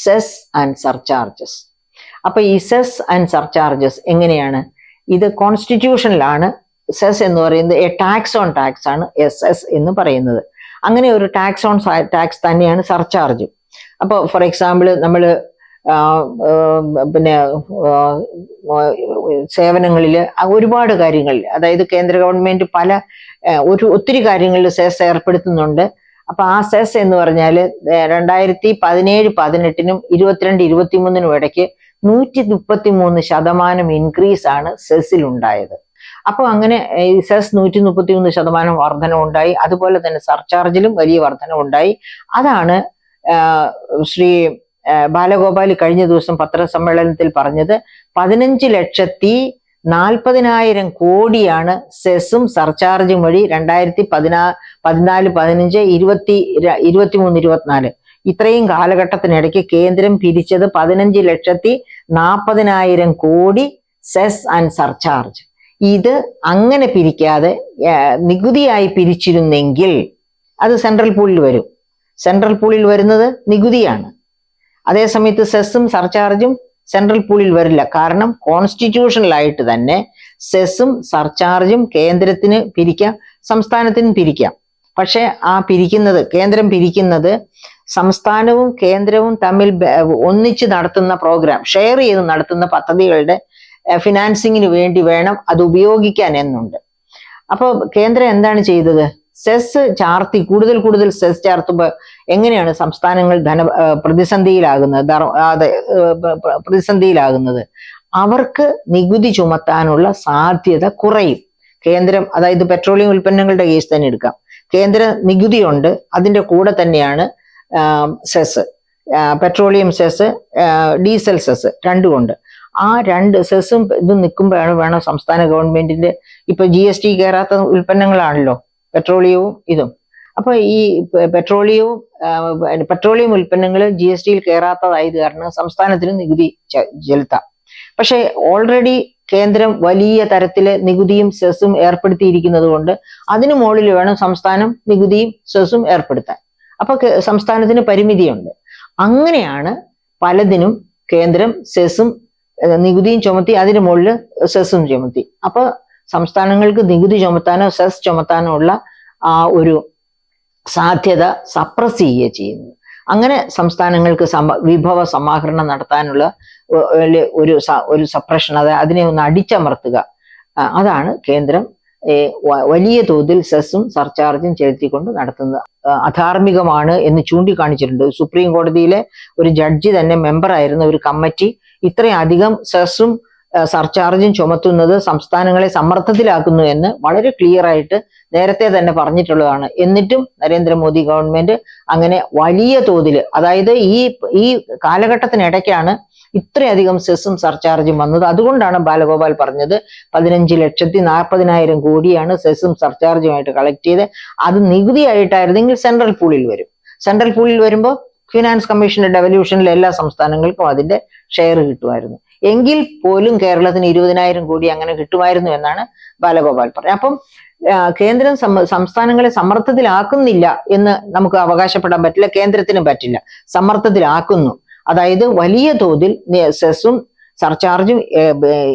Cess and surcharges. അപ്പൊ ഈ cess and surcharges എങ്ങനെയാണ്? ഇത് കോൺസ്റ്റിറ്റ്യൂഷനിലാണ് സെസ് എന്ന് പറയുന്നത് എ ടാക്സ് ഓൺ ടാക്സ് ആണ് എസ് എന്ന് പറയുന്നത്. അങ്ങനെ ഒരു ടാക്സ് ഓൺ ടാക്സ് തന്നെയാണ് സർചാർജ്. അപ്പോൾ ഫോർ എക്സാമ്പിൾ നമ്മൾ പിന്നെ സേവനങ്ങളിൽ ഒരുപാട് കാര്യങ്ങളിൽ, അതായത് കേന്ദ്ര ഗവൺമെന്റ് ഒത്തിരി കാര്യങ്ങളിൽ സെസ് ഏർപ്പെടുത്തുന്നുണ്ട്. അപ്പൊ ആ സെസ് എന്ന് പറഞ്ഞാൽ 2017-18 22-23 ഇടയ്ക്ക് 133% ഇൻക്രീസ് ആണ് സെസ്സിൽ ഉണ്ടായത്. അപ്പോൾ അങ്ങനെ ഈ സെസ് 133% വർധന ഉണ്ടായി. അതുപോലെ തന്നെ സർചാർജിലും വലിയ വർധന ഉണ്ടായി. അതാണ് ശ്രീ ബാലഗോപാൽ കഴിഞ്ഞ ദിവസം പത്രസമ്മേളനത്തിൽ പറഞ്ഞത്. 15,40,000 കോടിയാണ് സെസ്സും സർചാർജും വഴി 2014-15, 2023-24 ഇത്രയും കാലഘട്ടത്തിനിടയ്ക്ക് കേന്ദ്രം പിരിച്ചത് 15,40,000 കോടി സെസ് ആൻഡ് സർചാർജ്. ഇത് അങ്ങനെ പിരിക്കാതെ നികുതിയായി പിരിച്ചിരുന്നെങ്കിൽ അത് സെൻട്രൽ പൂളിൽ വരും. സെൻട്രൽ പൂളിൽ വരുന്നത് നികുതിയാണ്. അതേസമയത്ത് സെസ്സും സർചാർജും സെൻട്രൽ പൂളിൽ വരില്ല. കാരണം കോൺസ്റ്റിറ്റ്യൂഷണലായിട്ട് തന്നെ സെസ്സും സർചാർജും കേന്ദ്രത്തിന് പിരിക്കാം, സംസ്ഥാനത്തിന് പിരിക്കാം. പക്ഷെ കേന്ദ്രം പിരിക്കുന്നത് സംസ്ഥാനവും കേന്ദ്രവും തമ്മിൽ ഒന്നിച്ച് നടത്തുന്ന പ്രോഗ്രാം, ഷെയർ ചെയ്ത് നടത്തുന്ന പദ്ധതികളുടെ ഫിനാൻസിങ്ങിന് വേണ്ടി വേണം അത് ഉപയോഗിക്കാൻ എന്നുണ്ട്. അപ്പോൾ കേന്ദ്രം എന്താണ് ചെയ്തത്? സെസ് ചാർത്തി കൂടുതൽ സെസ് ചാർത്തുമ്പോൾ എങ്ങനെയാണ് സംസ്ഥാനങ്ങൾ പ്രതിസന്ധിയിലാകുന്നത്? അവർക്ക് നികുതി ചുമത്താനുള്ള സാധ്യത കുറയും. കേന്ദ്രം, അതായത് പെട്രോളിയം ഉൽപ്പന്നങ്ങളുടെ കേസ് തന്നെ എടുക്കാം. കേന്ദ്ര നികുതിയുണ്ട്, അതിൻ്റെ കൂടെ തന്നെയാണ് cess, petroleum cess, diesel cess രണ്ടുമുണ്ട്. ആ രണ്ട് സെസ്സും ഇതും നിൽക്കുമ്പോഴാണ് വേണം സംസ്ഥാന ഗവൺമെന്റിന്റെ, ഇപ്പൊ GST കയറാത്ത ഉൽപ്പന്നങ്ങളാണല്ലോ പെട്രോളിയവും ഇതും. അപ്പൊ ഈ പെട്രോളിയം ഉൽപ്പന്നങ്ങൾ GSTയിൽ കയറാത്തതായത് കാരണം സംസ്ഥാനത്തിന് നികുതി ചെലുത്താം. പക്ഷെ ഓൾറെഡി കേന്ദ്രം വലിയ തരത്തില് നികുതിയും സെസ്സും ഏർപ്പെടുത്തിയിരിക്കുന്നത് കൊണ്ട് അതിനു മുകളിൽ വേണം സംസ്ഥാനം നികുതിയും സെസ്സും ഏർപ്പെടുത്താൻ. അപ്പൊ സംസ്ഥാനത്തിന് പരിമിതിയുണ്ട്. അങ്ങനെയാണ് പലതിനും കേന്ദ്രം സെസ്സും നികുതിയും ചുമത്തി, അതിന് മുകളിൽ സെസ്സും ചുമത്തി. അപ്പൊ സംസ്ഥാനങ്ങൾക്ക് നികുതി ചുമത്താനോ സെസ് ചുമത്താനോ ഉള്ള ആ ഒരു സാധ്യത സപ്രസ് ചെയ്യുക ചെയ്യുന്നത്. അങ്ങനെ സംസ്ഥാനങ്ങൾക്ക് വിഭവ സമാഹരണം നടത്താനുള്ള ഒരു സപ്രഷൻ, അതിനെ ഒന്ന് അടിച്ചമർത്തുക, അതാണ് കേന്ദ്രം വലിയ തോതിൽ സെസ്സും സർചാർജും ചെലുത്തിക്കൊണ്ട് നടത്തുന്നത്. അധാർമികമാണ് എന്ന് ചൂണ്ടിക്കാണിച്ചിട്ടുണ്ട്. സുപ്രീം കോടതിയിലെ ഒരു ജഡ്ജി തന്നെ മെമ്പറായിരുന്ന ഒരു കമ്മിറ്റി ഇത്രയും അധികം സെസ്സും സർചാർജും ചുമത്തുന്നത് സംസ്ഥാനങ്ങളെ സമ്മർദ്ദത്തിലാക്കുന്നു എന്ന് വളരെ ക്ലിയർ ആയിട്ട് നേരത്തെ തന്നെ പറഞ്ഞിട്ടുള്ളതാണ്. എന്നിട്ടും നരേന്ദ്രമോദി ഗവൺമെന്റ് അങ്ങനെ വലിയ തോതിൽ, അതായത് ഈ കാലഘട്ടത്തിനിടയ്ക്കാണ് ഇത്രയധികം സെസ്സും സർചാർജും വന്നത്. അതുകൊണ്ടാണ് ബാലഗോപാൽ പറഞ്ഞത് 15,40,000 കോടിയാണ് സെസ്സും സർചാർജുമായിട്ട് കളക്ട് ചെയ്ത്. അത് നികുതിയായിട്ടായിരുന്നെങ്കിൽ സെൻട്രൽ പൂളിൽ വരും. സെൻട്രൽ പൂളിൽ വരുമ്പോൾ ഫിനാൻസ് കമ്മീഷന്റെ ഡെവല്യൂഷനിൽ എല്ലാ സംസ്ഥാനങ്ങൾക്കും അതിന്റെ ഷെയർ കിട്ടുമായിരുന്നു. എങ്കിൽ പോലും കേരളത്തിന് 20,000 കോടി അങ്ങനെ കിട്ടുമായിരുന്നു എന്നാണ് ബാലഗോപാൽ പറഞ്ഞത്. അപ്പം കേന്ദ്രം സംസ്ഥാനങ്ങളെ സമ്മർദ്ദത്തിലാക്കുന്നില്ല എന്ന് നമുക്ക് അവകാശപ്പെടാൻ പറ്റില്ല, കേന്ദ്രത്തിനും പറ്റില്ല. സമ്മർദ്ദത്തിലാക്കുന്നു, അതായത് വലിയ തോതിൽ സെസ്സും സർചാർജും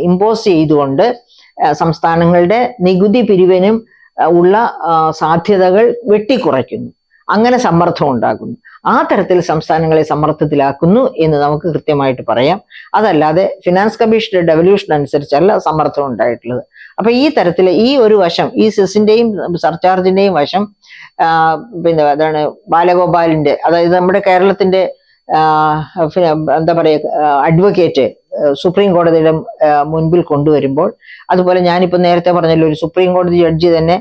ഇമ്പോസ് ചെയ്തുകൊണ്ട് സംസ്ഥാനങ്ങളുടെ നികുതി പിരിവിനും ഉള്ള സാധ്യതകൾ വെട്ടിക്കുറയ്ക്കുന്നു. അങ്ങനെ സമ്മർദ്ദം ഉണ്ടാക്കുന്നു. ആ തരത്തിൽ സംസ്ഥാനങ്ങളെ സമ്മർദ്ദത്തിലാക്കുന്നു എന്ന് നമുക്ക് കൃത്യമായിട്ട് പറയാം. അതല്ലാതെ ഫിനാൻസ് കമ്മീഷന്റെ ഡെവല്യൂഷൻ അനുസരിച്ചല്ല സമ്മർദ്ദം ഉണ്ടായിട്ടുള്ളത്. അപ്പൊ ഈ തരത്തിൽ ഈ ഒരു വശം, ഈ സെസ്സിന്റെയും സർചാർജിന്റെയും വശം പിന്നെ അതാണ് ബാലഗോപാലിന്റെ, അതായത് നമ്മുടെ കേരളത്തിന്റെ എന്താ പറയുക അഡ്വക്കേറ്റ് സുപ്രീം കോടതിയുടെ മുൻപിൽ കൊണ്ടുവരുമ്പോൾ, അതുപോലെ ഞാനിപ്പോ നേരത്തെ പറഞ്ഞല്ലോ ഒരു സുപ്രീം കോടതി ജഡ്ജി തന്നെ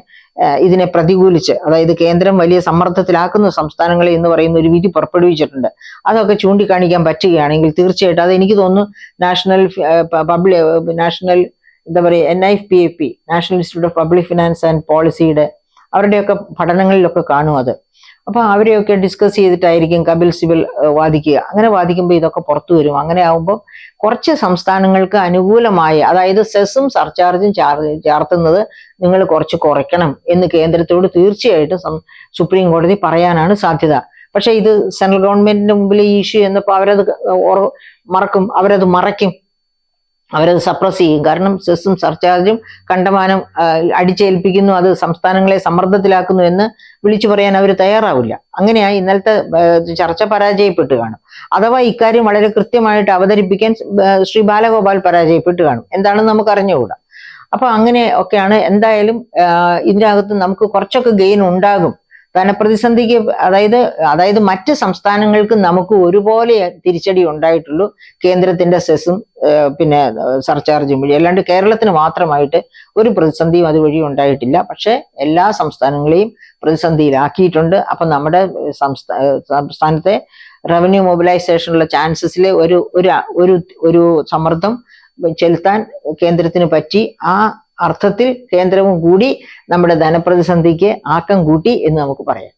ഇതിനെ പ്രതികൂലിച്ച്, അതായത് കേന്ദ്രം വലിയ സമ്മർദ്ദത്തിലാക്കുന്ന സംസ്ഥാനങ്ങളെ എന്ന് പറയുന്ന ഒരു വിധി പുറപ്പെടുവിച്ചിട്ടുണ്ട്. അതൊക്കെ ചൂണ്ടിക്കാണിക്കാൻ പറ്റുകയാണെങ്കിൽ തീർച്ചയായിട്ടും അത് എനിക്ക് തോന്നുന്നു നാഷണൽ എന്താ പറയുക NIPAP, national institute of public finance and പോളിസിയുടെ അവരുടെയൊക്കെ പഠനങ്ങളിലൊക്കെ കാണും അത്. അപ്പൊ അവരെയൊക്കെ ഡിസ്കസ് ചെയ്തിട്ടായിരിക്കും കപിൽ സിബൽ വാദിക്കുക. അങ്ങനെ വാദിക്കുമ്പോൾ ഇതൊക്കെ പുറത്തു വരും. അങ്ങനെ ആകുമ്പോൾ കുറച്ച് സംസ്ഥാനങ്ങൾക്ക് അനുകൂലമായ, അതായത് സെസ്സും സർചാർജും ചാർത്തുന്നത് നിങ്ങൾ കുറച്ച് കുറയ്ക്കണം എന്ന് കേന്ദ്രത്തോട് തീർച്ചയായിട്ടും സുപ്രീം കോടതി പറയാനാണ് സാധ്യത. പക്ഷെ ഇത് സെൻട്രൽ ഗവൺമെന്റിന്റെ മുമ്പിൽ ഈ ഇഷ്യൂ എന്നപ്പോൾ അവരത് മറയ്ക്കും, അവരത് സപ്രസ് ചെയ്യും. കാരണം സെസ്സും സർചാർജും കണ്ടമാനം അടിച്ചേൽപ്പിക്കുന്നു, അത് സംസ്ഥാനങ്ങളെ സമ്മർദ്ദത്തിലാക്കുന്നു എന്ന് വിളിച്ചു പറയാൻ അവർ തയ്യാറാവില്ല. അങ്ങനെയായി ഇന്നലത്തെ ചർച്ച പരാജയപ്പെട്ട് കാണും. അഥവാ ഇക്കാര്യം വളരെ കൃത്യമായിട്ട് അവതരിപ്പിക്കാൻ ശ്രീ ബാലഗോപാൽ പരാജയപ്പെട്ട് കാണും. എന്താണെന്ന് നമുക്ക് അറിഞ്ഞുകൂടാ. അപ്പൊ അങ്ങനെ ഒക്കെയാണ്. എന്തായാലും ഇതിനകത്ത് നമുക്ക് കുറച്ചൊക്കെ ഗെയിൻ ഉണ്ടാകും. ധനപ്രതിസന്ധിക്ക് അതായത് മറ്റ് സംസ്ഥാനങ്ങൾക്ക് നമുക്ക് ഒരുപോലെ തിരിച്ചടി ഉണ്ടായിട്ടുള്ളൂ കേന്ദ്രത്തിന്റെ സെസ്സും പിന്നെ സർചാർജും വഴി. അല്ലാണ്ട് കേരളത്തിന് മാത്രമായിട്ട് ഒരു പ്രതിസന്ധിയും അതുവഴി ഉണ്ടായിട്ടില്ല. പക്ഷെ എല്ലാ സംസ്ഥാനങ്ങളെയും പ്രതിസന്ധിയിലാക്കിയിട്ടുണ്ട്. അപ്പൊ നമ്മുടെ സംസ്ഥാനത്തെ റവന്യൂ മൊബിലൈസേഷനുള്ള ചാൻസസിലെ ഒരു സമ്മർദ്ദം ചെലുത്താൻ കേന്ദ്രത്തിന് പറ്റി. ആ അർത്ഥത്തിൽ കേന്ദ്രവും കൂടി നമ്മുടെ ധനപ്രതിസന്ധിക്ക് ആക്കം കൂട്ടി എന്ന് നമുക്ക് പറയാം.